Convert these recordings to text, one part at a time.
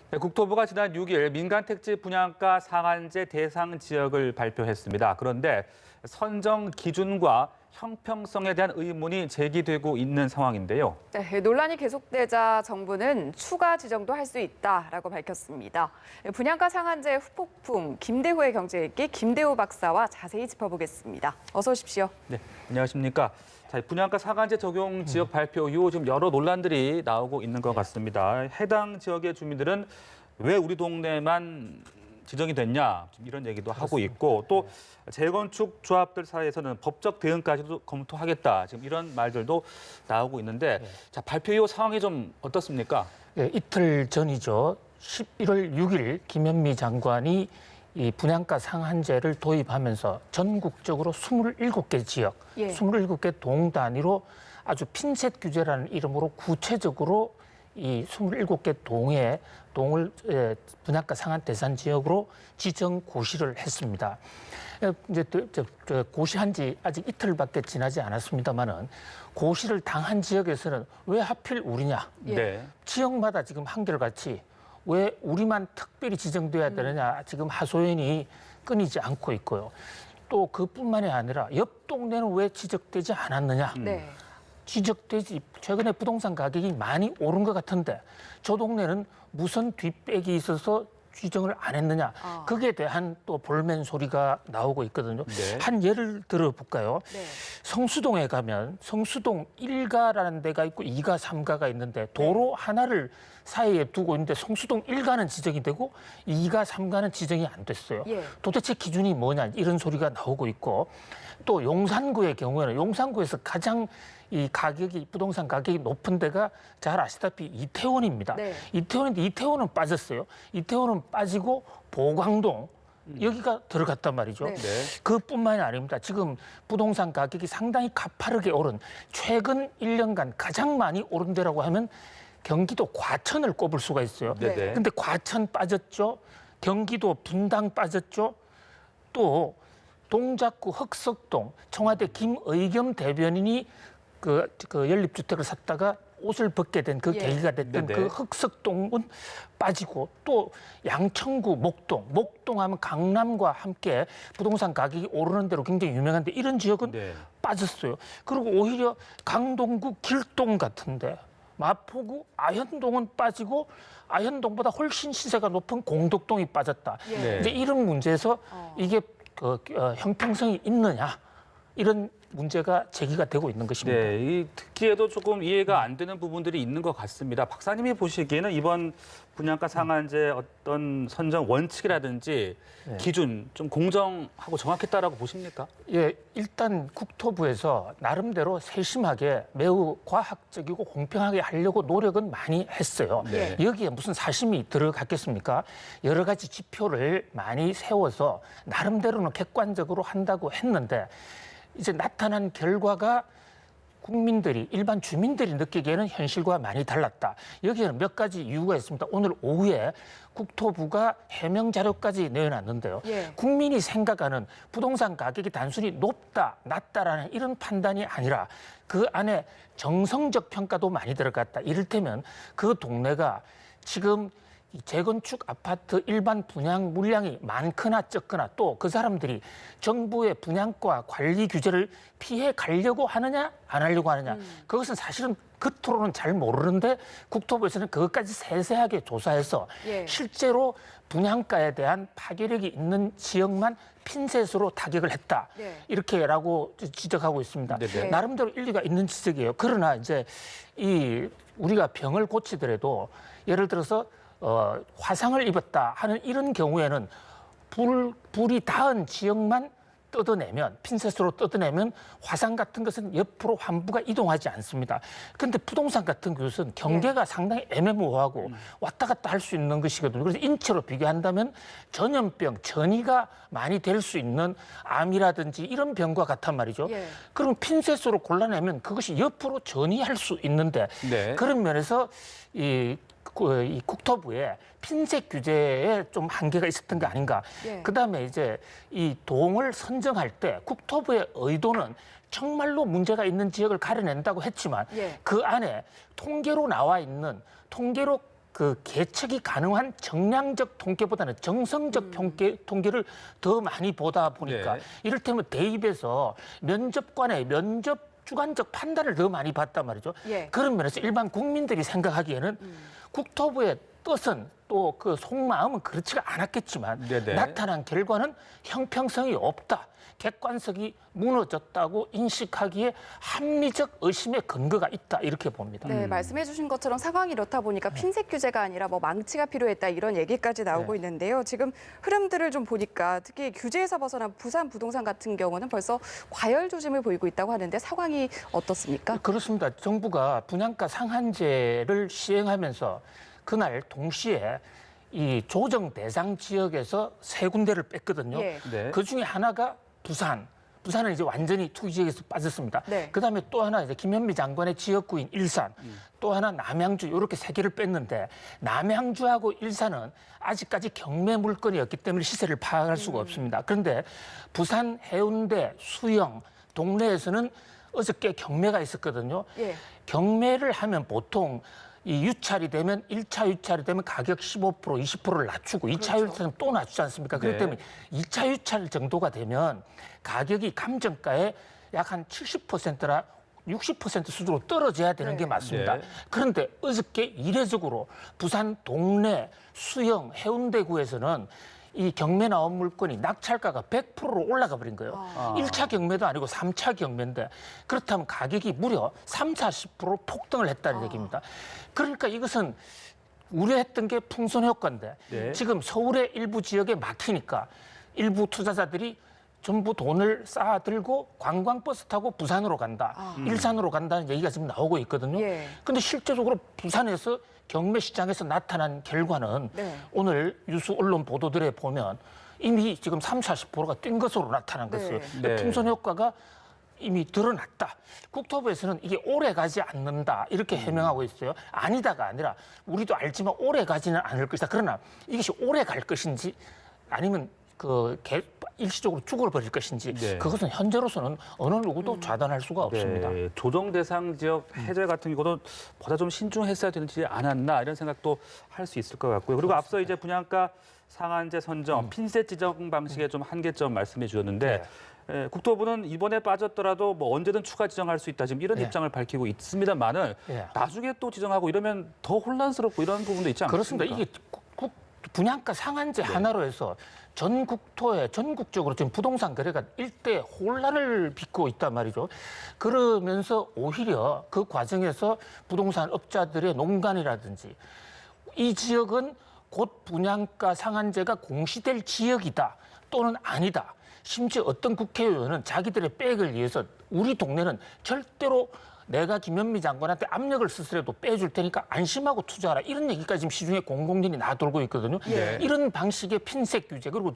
네, 국토부가 지난 6일 민간택지 분양가 상한제 대상 지역을 발표했습니다. 그런데 선정 기준과 형평성에 대한 의문이 제기되고 있는 상황인데요. 네, 논란이 계속되자 정부는 추가 지정도 할 수 있다라고 밝혔습니다. 분양가 상한제 후폭풍, 김대호의 경제일기 김대호 박사와 자세히 짚어보겠습니다. 어서 오십시오. 네, 안녕하십니까. 자, 분양가 상한제 적용 지역 발표 이후 지금 여러 논란들이 나오고 있는 것 같습니다. 해당 지역의 주민들은 왜 우리 동네만 지정이 됐냐 이런 얘기도 하고 있고 또 재건축 조합들 사이에서는 법적 대응까지도 검토하겠다 지금 이런 말들도 나오고 있는데 자, 발표 이후 상황이 좀 어떻습니까? 네, 이틀 전이죠. 11월 6일 김현미 장관이 이 분양가 상한제를 도입하면서 전국적으로 27개 지역, 27개 동 단위로 아주 핀셋 규제라는 이름으로 구체적으로 이 27개 동을 분양가 상한 대상 지역으로 지정 고시를 했습니다. 이제 고시한 지 아직 이틀밖에 지나지 않았습니다만은 고시를 당한 지역에서는 왜 하필 우리냐? 네. 지역마다 지금 한결같이 왜 우리만 특별히 지정돼야 되느냐 지금 하소연이 끊이지 않고 있고요. 또 그뿐만이 아니라 옆 동네는 왜 지적되지 않았느냐. 지적되지 최근에 부동산 가격이 많이 오른 것 같은데 저 동네는 무슨 뒷백이 있어서 지정을 안 했느냐. 그에 대한 또 볼멘 소리가 나오고 있거든요. 네. 한 예를 들어볼까요? 성수동에 가면 성수동 1가라는 데가 있고 2가, 3가가 있는데 도로 하나를 사이에 두고 있는데 성수동 1가는 지정이 되고 2가, 3가는 지정이 안 됐어요. 도대체 기준이 뭐냐 이런 소리가 나오고 있고 또 용산구의 경우에는 용산구에서 가장 이 가격이 부동산 가격이 높은 데가 잘 아시다시피 이태원입니다. 이태원인데 이태원은 빠졌어요. 이태원은 빠지고 보광동 여기가 들어갔단 말이죠. 그뿐만이 아닙니다. 지금 부동산 가격이 상당히 가파르게 오른 최근 1년간 가장 많이 오른 데라고 하면 경기도 과천을 꼽을 수가 있어요. 근데 과천 빠졌죠. 경기도 분당 빠졌죠. 또 동작구 흑석동 청와대 김의겸 대변인이 그 연립주택을 샀다가 옷을 벗게 된 그 계기가 됐던 그 흑석동은 빠지고 또 양천구 목동 하면 강남과 함께 부동산 가격이 오르는 대로 굉장히 유명한데 이런 지역은 빠졌어요. 그리고 오히려 강동구 길동 같은데 마포구 아현동은 빠지고 아현동보다 훨씬 시세가 높은 공덕동이 빠졌다. 이제 이런 문제에서 이게 형평성이 있느냐 이런 문제가 제기가 되고 있는 것입니다. 네, 이 듣기에도 조금 이해가 안 되는 부분들이 있는 것 같습니다. 박사님이 보시기에는 이번 분양가 상한제 어떤 선정 원칙이라든지 기준 좀 공정하고 정확했다라고 보십니까? 예, 일단 국토부에서 나름대로 세심하게 매우 과학적이고 공평하게 하려고 노력은 많이 했어요. 여기에 무슨 사심이 들어갔겠습니까? 여러 가지 지표를 많이 세워서 나름대로는 객관적으로 한다고 했는데 이제 나타난 결과가 국민들이 일반 주민들이 느끼기에는 현실과 많이 달랐다. 여기에는 몇 가지 이유가 있습니다. 오늘 오후에 국토부가 해명 자료까지 내어놨는데요. 국민이 생각하는 부동산 가격이 단순히 높다, 낮다라는 이런 판단이 아니라 그 안에 정성적 평가도 많이 들어갔다. 이를테면 그 동네가 지금 재건축 아파트 일반 분양 물량이 많거나 적거나 또 그 사람들이 정부의 분양과 관리 규제를 피해 가려고 하느냐 안 하려고 하느냐 그것은 사실은 겉으로는 잘 모르는데 국토부에서는 그것까지 세세하게 조사해서 실제로 분양가에 대한 파괴력이 있는 지역만 핀셋으로 타격을 했다. 이렇게라고 지적하고 있습니다. 나름대로 일리가 있는 지적이에요. 그러나 이제 이 우리가 병을 고치더라도 예를 들어서 화상을 입었다 하는 이런 경우에는 불이 닿은 지역만 뜯어내면 핀셋으로 뜯어내면 화상 같은 것은 옆으로 환부가 이동하지 않습니다. 그런데 부동산 같은 것은 경계가 상당히 애매모호하고 왔다 갔다 할 수 있는 것이거든요. 그래서 인체로 비교한다면 전염병, 전이가 많이 될 수 있는 암이라든지 이런 병과 같단 말이죠. 그럼 핀셋으로 골라내면 그것이 옆으로 전이할 수 있는데 그런 면에서 이 국토부의 핀셋 규제에 좀 한계가 있었던 게 아닌가. 그다음에 이제 이 동을 선정할 때 국토부의 의도는 정말로 문제가 있는 지역을 가려낸다고 했지만 그 안에 통계로 나와 있는 통계로 그 계측이 가능한 정량적 통계보다는 정성적 통계를 더 많이 보다 보니까 네. 이를테면 대입에서 면접관의 면접 주관적 판단을 더 많이 봤단 말이죠. 예. 그런 면에서 일반 국민들이 생각하기에는 국토부의 뜻은 또 그 속마음은 그렇지가 않았겠지만 네네. 나타난 결과는 형평성이 없다. 객관성이 무너졌다고 인식하기에 합리적 의심의 근거가 있다 이렇게 봅니다. 네, 말씀해 주신 것처럼 상황이 이렇다 보니까 핀셋 규제가 아니라 뭐 망치가 필요했다 이런 얘기까지 나오고 네. 있는데요. 지금 흐름들을 좀 보니까 특히 규제에서 벗어난 부산 부동산 같은 경우는 벌써 과열 조짐을 보이고 있다고 하는데 상황이 어떻습니까? 그렇습니다. 정부가 분양가 상한제를 시행하면서 그날 동시에 이 조정 대상 지역에서 세 군데를 뺐거든요. 예. 네. 그 중에 하나가 부산. 부산은 이제 완전히 투기 지역에서 빠졌습니다. 네. 그다음에 또 하나 이제 김현미 장관의 지역구인 일산, 또 하나 남양주 이렇게 세 개를 뺐는데 남양주하고 일산은 아직까지 경매 물건이었기 때문에 시세를 파악할 수가 없습니다. 그런데 부산, 해운대, 수영, 동래에서는 어저께 경매가 있었거든요. 예. 경매를 하면 보통 이 유찰이 되면 1차 유찰이 되면 가격 15%, 20%를 낮추고 2차 그렇죠. 유찰은 또 낮추지 않습니까? 그렇기 네. 때문에 2차 유찰 정도가 되면 가격이 감정가의 약 한 70%나 60% 수준으로 떨어져야 되는 네. 게 맞습니다. 네. 그런데 어저께 이례적으로 부산 동래, 수영, 해운대구에서는 이 경매 나온 물건이 낙찰가가 100%로 올라가 버린 거예요. 아. 1차 경매도 아니고 3차 경매인데 그렇다면 가격이 무려 30~40% 폭등을 했다는 얘기입니다. 그러니까 이것은 우려했던 게 풍선 효과인데 네. 지금 서울의 일부 지역에 막히니까 일부 투자자들이 전부 돈을 쌓아들고 관광버스 타고 부산으로 간다, 일산으로 간다는 얘기가 지금 나오고 있거든요. 예. 근데 실제적으로 부산에서 경매 시장에서 나타난 결과는 네. 오늘 유수 언론 보도들에 보면 이미 지금 30~40%가 뛴 것으로 나타난 네. 것이에요. 네. 풍선 효과가 이미 드러났다. 국토부에서는 이게 오래 가지 않는다 이렇게 해명하고 있어요. 아니다가 아니라 우리도 알지만 오래 가지는 않을 것이다. 그러나 이것이 오래 갈 것인지 아니면 일시적으로 죽어버릴 것인지 네. 그것은 현재로서는 어느 누구도 좌단할 수가 없습니다. 네, 조정 대상 지역 해제 같은 경우는 보다 좀 신중했어야 되지 않았나 이런 생각도 할 수 있을 것 같고요. 그리고 앞서 이제 분양가 상한제 선정, 핀셋 지정 방식의 좀 한계점 말씀해 주셨는데 국토부는 이번에 빠졌더라도 뭐 언제든 추가 지정할 수 있다 지금 이런 네. 입장을 밝히고 있습니다만은 네. 나중에 또 지정하고 이러면 더 혼란스럽고 이런 부분도 있지 않습니까? 그렇습니다. 이게 분양가 상한제 하나로 해서 전국토에 전국적으로 지금 부동산 거래가 일대 혼란을 빚고 있단 말이죠. 그러면서 오히려 그 과정에서 부동산 업자들의 농간이라든지 이 지역은 곧 분양가 상한제가 공시될 지역이다 또는 아니다. 심지어 어떤 국회의원은 자기들의 백을 위해서 우리 동네는 절대로 내가 김현미 장관한테 압력을 쓰더라도 빼줄 테니까 안심하고 투자하라. 이런 얘기까지 지금 시중에 공공연히 나돌고 있거든요. 네. 이런 방식의 핀셋 규제 그리고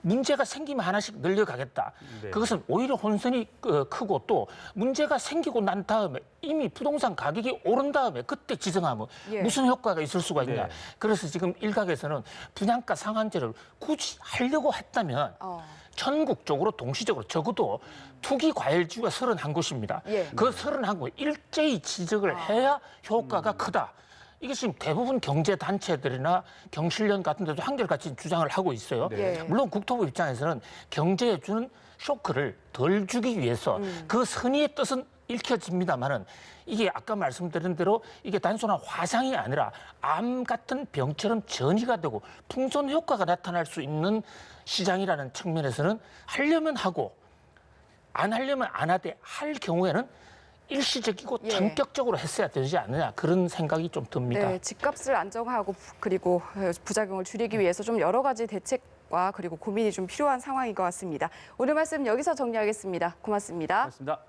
문제가 생기면 하나씩 늘려가겠다. 네. 그것은 오히려 혼선이 크고 또 문제가 생기고 난 다음에 이미 부동산 가격이 오른 다음에 그때 지정하면 예. 무슨 효과가 있을 수가 있냐. 네. 그래서 지금 일각에서는 분양가 상한제를 굳이 하려고 했다면 전국적으로 동시적으로 적어도 투기 과열지구가 31곳입니다. 예. 그 31곳 일제히 지적을 해야 효과가 크다. 이게 지금 대부분 경제단체들이나 경실련 같은 데도 한결같이 주장을 하고 있어요. 네. 물론 국토부 입장에서는 경제에 주는 쇼크를 덜 주기 위해서 그 선의의 뜻은 읽혀집니다만은 이게 아까 말씀드린 대로 이게 단순한 화상이 아니라 암 같은 병처럼 전이가 되고 풍선 효과가 나타날 수 있는 시장이라는 측면에서는 하려면 하고 안 하려면 안 하되 할 경우에는 일시적이고 예. 전격적으로 했어야 되지 않느냐 그런 생각이 좀 듭니다. 네, 집값을 안정하고 그리고 부작용을 줄이기 위해서 좀 여러 가지 대책과 그리고 고민이 좀 필요한 상황인 것 같습니다. 오늘 말씀 여기서 정리하겠습니다. 고맙습니다. 고맙습니다.